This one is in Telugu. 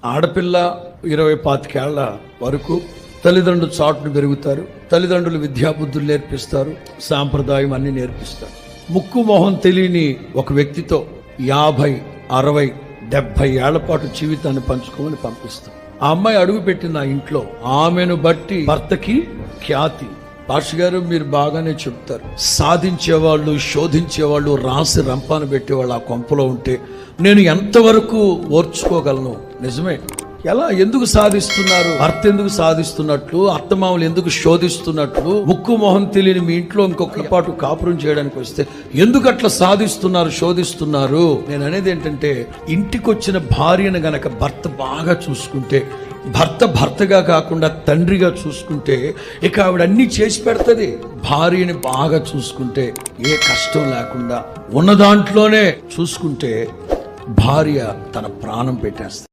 ఆడపిల్ల 20-25 ఏళ్ల వరకు తల్లిదండ్రులు చాటును పెరుగుతారు. తల్లిదండ్రులు విద్యాబుద్ధులు నేర్పిస్తారు, సాంప్రదాయం అన్ని నేర్పిస్తారు. ముక్కు మొహం తెలియని ఒక వ్యక్తితో 50, 60, 70 ఏళ్ల పాటు జీవితాన్ని పంచుకోమని పంపిస్తాం. ఆ అమ్మాయి అడుగు పెట్టిన ఆ ఇంట్లో ఆమెను బట్టి భర్తకి ఖ్యాతి. పాష గారు మీరు బాగానే చెప్తారు, సాధించేవాళ్ళు, శోధించేవాళ్ళు, రాసి రంపాన పెట్టేవాళ్ళు ఆ కొంపలో ఉంటే నేను ఎంతవరకు ఓర్చుకోగలను? నిజమే. ఎలా, ఎందుకు సాధిస్తున్నారు? భర్త ఎందుకు సాధిస్తున్నట్లు, అత్తమామలు ఎందుకు శోధిస్తున్నట్లు, ముక్కు మొహం తెలియని మీ ఇంట్లో ఇంకొక పాటు కాపురం చేయడానికి వస్తే ఎందుకు అట్లా సాధిస్తున్నారు, శోధిస్తున్నారు? నేను అనేది ఏంటంటే, ఇంటికి వచ్చిన భార్యను గనక భర్త బాగా చూసుకుంటే, భర్తగా కాకుండా తండ్రిగా చూసుకుంటే ఇక ఆవిడ అన్ని చేసి పెడతది. భార్యని బాగా చూసుకుంటే, ఏ కష్టం లేకుండా ఉన్న దాంట్లోనే చూసుకుంటే భార్య తన ప్రాణం పెట్టేస్తుంది.